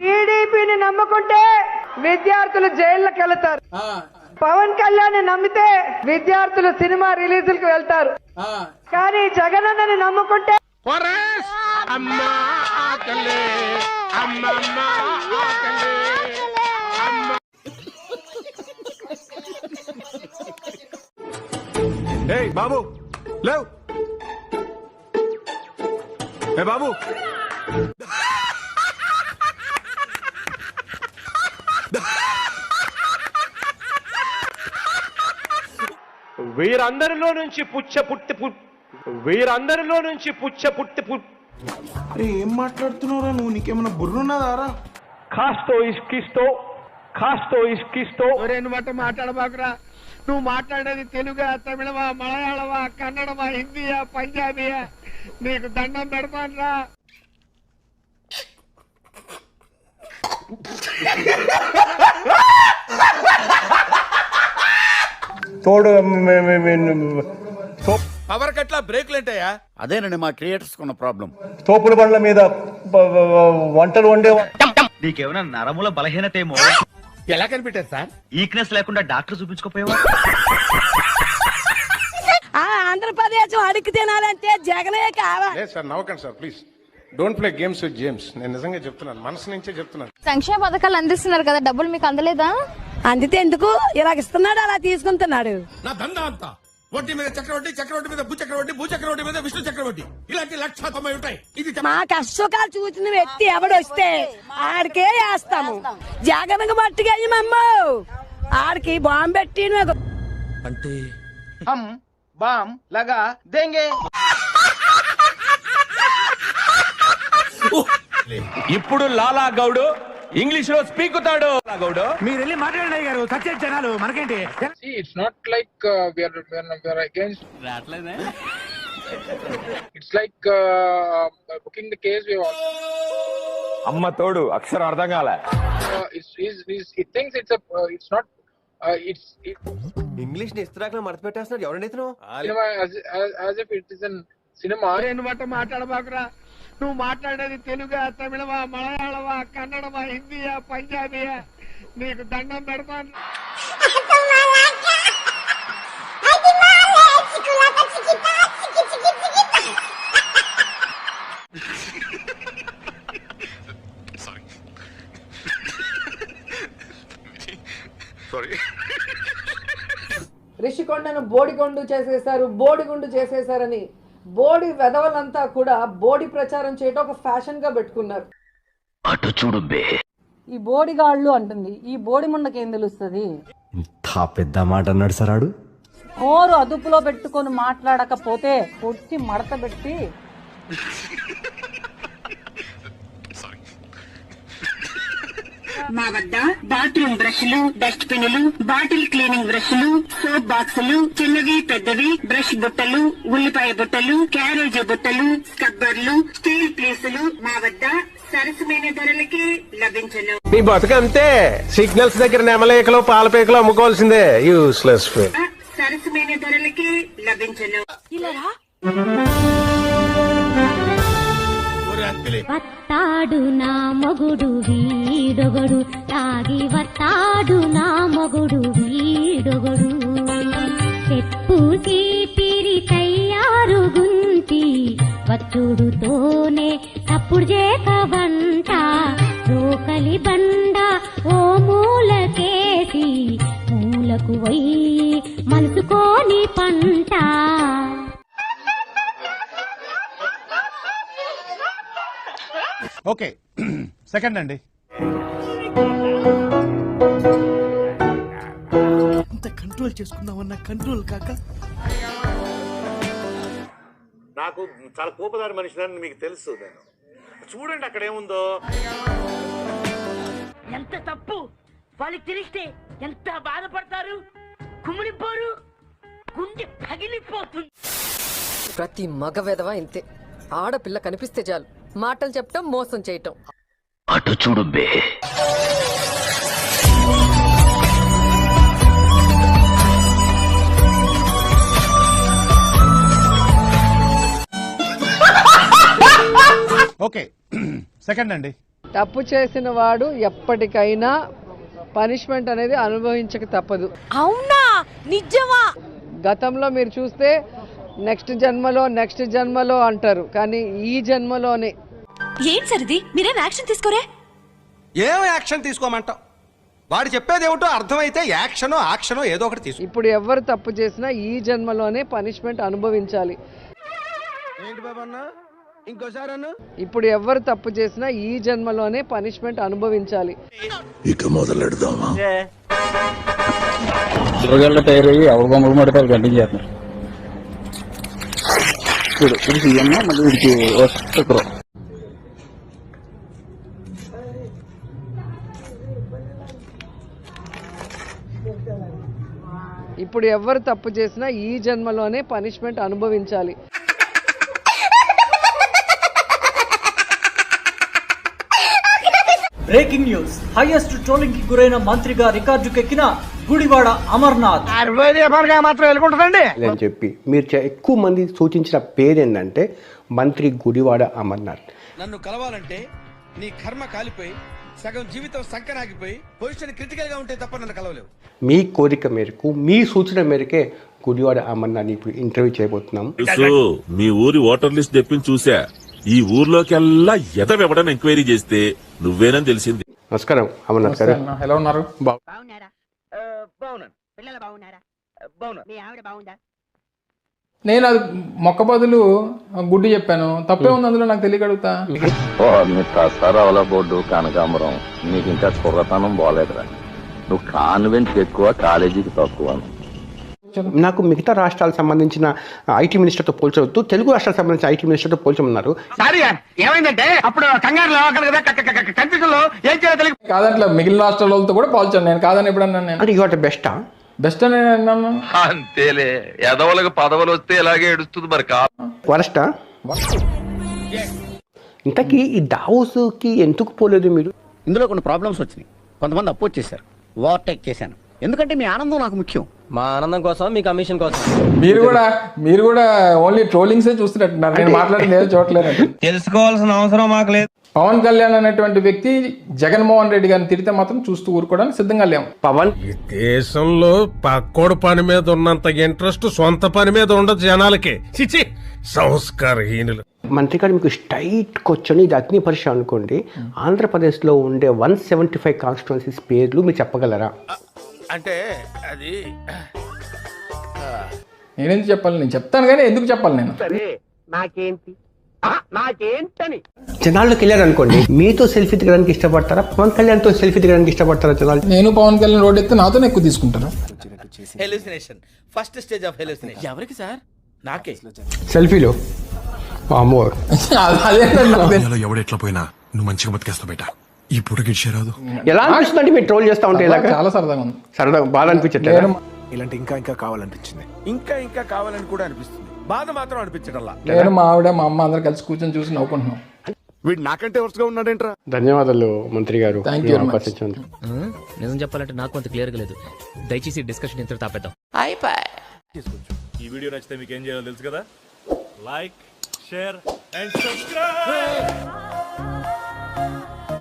టీడీపీని నమ్ముకుంటే విద్యార్థులు జైళ్ళకి వెళ్తారు. పవన్ కళ్యాణ్ నమ్మితే విద్యార్థులు సినిమా రిలీజులకు వెళ్తారు. కానీ జగనన్నని నమ్ముకుంటే బాబు లేవు బాబు వీరందరిలో నుంచి పుచ్చ పుట్టి ఏం మాట్లాడుతున్నారా నువ్వు? నీకేమైనా బుర్రున్నదారా? కాస్తో ఇష్కిస్తో మాట మాట్లాడబాకురా. నువ్వు మాట్లాడేది తెలుగా, తమిళమా, మలయాళమా, కన్నడమా, హిందీయా, పంజాబీయా? నీకు దండం పెడతానురా. తోడు పవర్ కట్లా బ్రేక్లు ఏంటయ్యా? అదేనండి మా క్రియేటర్స్ ఉన్న ప్రాబ్లం. తోపుల బండ్ల మీద వంటలు వండే నీకేమైనా నరముల బలహీనత ఏమో. ఎలా కనిపెట్టారు సార్? ఈక్నెస్ లేకుండా డాక్టర్ చూపించుకోపోయావా? ఆంధ్రప్రదేశ్ అడుగు తినాలంటే జగనే కావాలి. లేదు సార్, నవ్వకండి sir please. Don't play games with James. నేను నిజంగా చెప్తున్నాను, మనసు నుంచే చెప్తున్నాను. సంక్షేమ పథకాలు అందిస్తున్నారు కదా, డబ్బులు మీకు అందలేదా? అందితే ఎందుకు ఇలాగ ఇస్తున్నాడు, అలా తీసుకుంటున్నాడు. నా దందా అంతా వడ్డీ మీద చక్రవడ్డీ, చక్రవడ్డీ మీద భూ చక్రవడ్డీ, భూ చక్రవడ్డీ మీద విష్ణు చక్రవడ్డీ, ఇలాంటి 190 ఉంటాయి. ఇది మా కష్టసుఖాలు చూసిన వ్యక్తి ఎవడొస్తే ఆడికే వేస్తాము. జగన్కి మట్టుగా అయ్యమమ్మో, ఆడికి బాంబు పెట్టి అంటే హమ్ బామ్ లగా దేంగే. ఇప్పుడు లాలా గౌడు ఇంగ్లీష్ లో స్పీకుతాడు. గౌడు మీరు వెళ్ళి మాట్లాడండి గారు, సత్య జనాలు మనకేంటి? It's not like we are against. It's like booking the case. We all. అమ్మ తోడు అక్షరం అర్థం కాలే. He thinks it's not. It's English ని ఇస్త్రాక్ మడత పెట్టేస్తున్నాడు. ఎవరండి ఇతను? cinema as if it is a cinema. మాట మాట్లాడబాకురా. నువ్వు మాట్లాడేది తెలుగా, తమిళమా, మలయాళమా, కన్నడమా, హిందీయా, పంజాబీయా? నీకు దండం పెడతాను. రిషికొండను బోడిగుండు చేసేశారని బోడి వెధవలంతా కూడా బోడి ప్రచారం చేయడం ఒక ఫ్యాషన్ గా పెట్టుకున్నారు. అటు చూడు బే. ఈ బోడిగాళ్ళు అంటుంది, ఈ బోడి ముండకి ఏం తెలుస్తుంది? ఇంత పెద్ద మాట అన్నాడు సార్ ఆడు. నోరు అదుపులో పెట్టుకొని మాట్లాడకపోతే కొట్టి మడత పెట్టి మా వద్ద బాత్రూమ్ బ్రష్లు, డస్ట్ పిన్నులు, బాటిల్ క్లీనింగ్ బ్రష్లు, సోప్ బాక్సులు, చిన్నవి పెద్దవి, బ్రష్ బుట్టలు, ఉల్లిపాయ బుట్టలు, క్యారేజీ బుట్టలు, స్క్రబ్బర్లు, స్టీల్ ప్లేసులు మా వద్ద సరసమైన ధరలకే లభించను. నీ బతుకంతే, సిగ్నల్స్ దగ్గర నెమలేకలు పాలపేకలు అమ్ముకోవాల్సిందే. యూస్లెస్ సరసమైన ధరలకే లభించను. వత్తాడు నా మొగుడు వీడొగడు, తాగి వత్తాడు నా మొగుడు వీడొగడు. చెప్పు చీపిరి తయ్యారు గుంటి వచ్చుడుతోనే తప్పుడు చేక వంట. రోకలి బండ ఓ మూలకేసి మూలకు పోయి మనసుకోని పంట. ఓకే సెకండ్ అండి. ఇంత కంట్రోల్ చేసుకుందామన్నా కంట్రోల్ కాక. నాకు చాలా కోపదారి మనిషిని మీకు తెలుసు. నేను చూడండి అక్కడ ఏముందో. ఎంత తప్పు వాళ్ళకి తెలిస్తే ఎంత బాధపడతారు, కుమిలిపోరు, గుండె పగిలిపోతుంది. ప్రతి మగ వెధవ ఇంతే, ఆడపిల్ల కనిపిస్తే చాలు మాటలు చెప్పటం, మోసం చేయటం. అటు చూడు బే. ఓకే సెకండ్ అండి. తప్పు చేసిన వాడు ఎప్పటికైనా పనిష్మెంట్ అనేది అనుభవించక తప్పదు. అవునా? నిజమా? గతంలో మీరు చూస్తే నెక్స్ట్ జన్మలో అంటారు, కానీ ఈ జన్మలోనే. ఏం సరిది? మీరేం యాక్షన్ తీసుకోరే? ఏం యాక్షన్ తీసుకోమంటావు? వాడు చెప్పేది ఏమిటో అర్థమైతే యాక్షనో ఏదో ఒకటి తీసుకో. ఇప్పుడు ఎవరు తప్పు చేసినా ఈ జన్మలోనే పనిష్మెంట్ అనుభవించాలి. ఏంటి బాబన్న ఇంకోసారి అన్న? ఇప్పుడు ఎవరు తప్పు చేసినా ఈ జన్మలోనే పనిష్మెంట్ అనుభవించాలి. ఇక మొదలెడదామా? టైర్ ఎవరు బొమ్మలు మడతారు గడ్డి చేస్తున్నారు. ఇప్పుడు సీఎం మళ్ళీ వీడికి వస్తారు. ఇప్పుడు ఎవరు తప్పు చేసినా ఈ జన్మలోనే పనిష్మెంట్ అనుభవించాలి. Breaking news. హైయెస్ట్ ట్రోలింగ్ కి గురైన మంత్రిగా రికార్డుకెక్కిన గుడివాడ అమర్నాథ్ అని చెప్పి మీరు ఎక్కువ మంది సూచించిన పేరు ఏంటంటే మంత్రి గుడివాడ అమర్నాథ్. నన్ను కలవాలంటే నీ కర్మ కాలిపోయి సగం జీవితం సంకనాగిపోయి పొజిషన్ క్రిటికల్ గా ఉంటే తప్ప నన్ను కలవలేవు. మీ కోరిక మేరకు మీ సూచన మేరకే గుడివాడ అమర్నాథ్ ఇప్పుడు ఇంటర్వ్యూ చేయబోతున్నాం. మీ ఊరి ఓటర్ లిస్ట్ తెప్పించి చూసా. ఈ ఊర్లోకెల్లా ఎదవెవడని ఎంక్వైరీ చేస్తే నువ్వేనని తెలిసింది. నమస్కారం అమర్నాథ్ గారు. ఎలా ఉన్నారు? నేను అది మొక్క బదులు గుడ్డు చెప్పాను, తప్పే ఉంది అందులో, నాకు తెలియక అడుగుతా. బోర్డు కనకాంబరం నీకు ఇంకా కుర్రతనం బాలేదురా. నువ్వు కాన్వెంట్ ఎక్కువ, కాలేజీకి తక్కువ. నాకు మిగతా రాష్ట్రాలకు సంబంధించిన ఐటీ మినిస్టర్తో పోల్చవద్దు, తెలుగు రాష్ట్రాలకు సంబంధించిన ఐటీ మినిస్టర్తో పోల్చమన్నారు. ఏమైందంటే అప్పుడు కంగారులో కన్ఫ్యూజన్ లో ఏం చేయాలో తెలియదు. కాదంట్లా మిగిలిన రాష్ట్రాలతో కూడా పోల్చాను నేను, కాదని ఎప్పుడన్నా నేను. అంటే ఇవాటి బెస్టా? బెస్ట్ అని అన్నాను. అంతేలే, ఎదవలకు పదవులు వస్తే ఇలాగే ఏడుస్తుంది మరి. వరస్టా? ఇంతకీ ఈ దావోస్ కి ఎందుకు పోలేదు మీరు? ఇందులో కొన్ని ప్రాబ్లమ్స్ వచ్చినాయి. కొంతమంది అపోజ్ చేశారు, ఓవర్టేక్ చేశాను. ఎందుకంటే మీ ఆనందం నాకు ముఖ్యం. మా ఆనందం కోసం, మీ కమిషన్ కోసం. మీరు కూడా ఓన్లీ ట్రోలింగ్స్ చూస్తున్నట్టున్నారు. నేను మాట్లాడింది ఏదో చూడలేదు. తెలుసుకోవాల్సిన అవసరం మాకు లేదు. పవన్ కళ్యాణ్ అనేటువంటి వ్యక్తి జగన్మోహన్ రెడ్డి గారిని తిరిగితే మాత్రం చూస్తూ ఊరుకోవడానికి సిద్ధంగా లేము. పవన్ దేశంలో పక్కోడు పని మీద ఉన్నంత ఇంట్రెస్ట్ సొంత పని మీద ఉండదు జనాలకి. చిచి సంస్కారహీనులు. మంత్రి గారు మీకు స్ట్రైట్ క్వశ్చన్, ఇది అగ్ని పరీక్ష అనుకోండి. ఆంధ్రప్రదేశ్లో ఉండే 175 కాన్స్టిట్యున్సీస్ పేర్లు మీరు చెప్పగలరా? అంటే అది నేనేందుకు చెప్పాలి? నేను చెప్తాను కానీ ఎందుకు చెప్పాలి నేను? జనాల్లోకి వెళ్ళారు అనుకోండి, మీతో సెల్ఫీ దిగడానికి ఇష్టపడతారా, పవన్ కళ్యాణ్ తో సెల్ఫీ దిగడానికి ఇష్టపడతారా జనాలు? నేను పవన్ కళ్యాణ్ రోడ్ ఎక్కితే నాతో ఎక్కువ తీసుకుంటారు. Hallucination, first stage of hallucination. ఎవరికి సార్? నాకే. సెల్ఫీలో అమ్మోర్ ఎవడు ఎట్లా పోయినా నువ్వు మంచిగా బతికేస్తావు బేట. ఈ పూట గిడిచేరాదు. ఎలా అనిపిస్తుంది అంటే మీరు ట్రోల్ చేస్తా ఉంటే ఇలా? చాలా సరదాగా ఉంది. సరదాగా బాగా అనిపించట్లేదు? ఇలాంటి ఇంకా కావాలనిపించింది. ఇంకా కావాలని కూడా అనిపిస్తుంది. బాధ మాత్రం అనిపించడంలా. నేను మా ఆవిడ మా అమ్మ అందరు కలిసి కూర్చొని చూసి నవ్వుకుంటున్నాం. వీడు నాకంటే వరుసగా ఉన్నాడేంట్రా. ధన్యవాదాలు మంత్రి గారు. నిజం చెప్పాలంటే నాకు అంత క్లియర్ గా లేదు. దయచేసి డిస్కషన్ ఇంత తాపేద్దాం. ఈ వీడియో నచ్చితే మీకు ఏం చేయాలో తెలుసు కదా. Like, share and subscribe.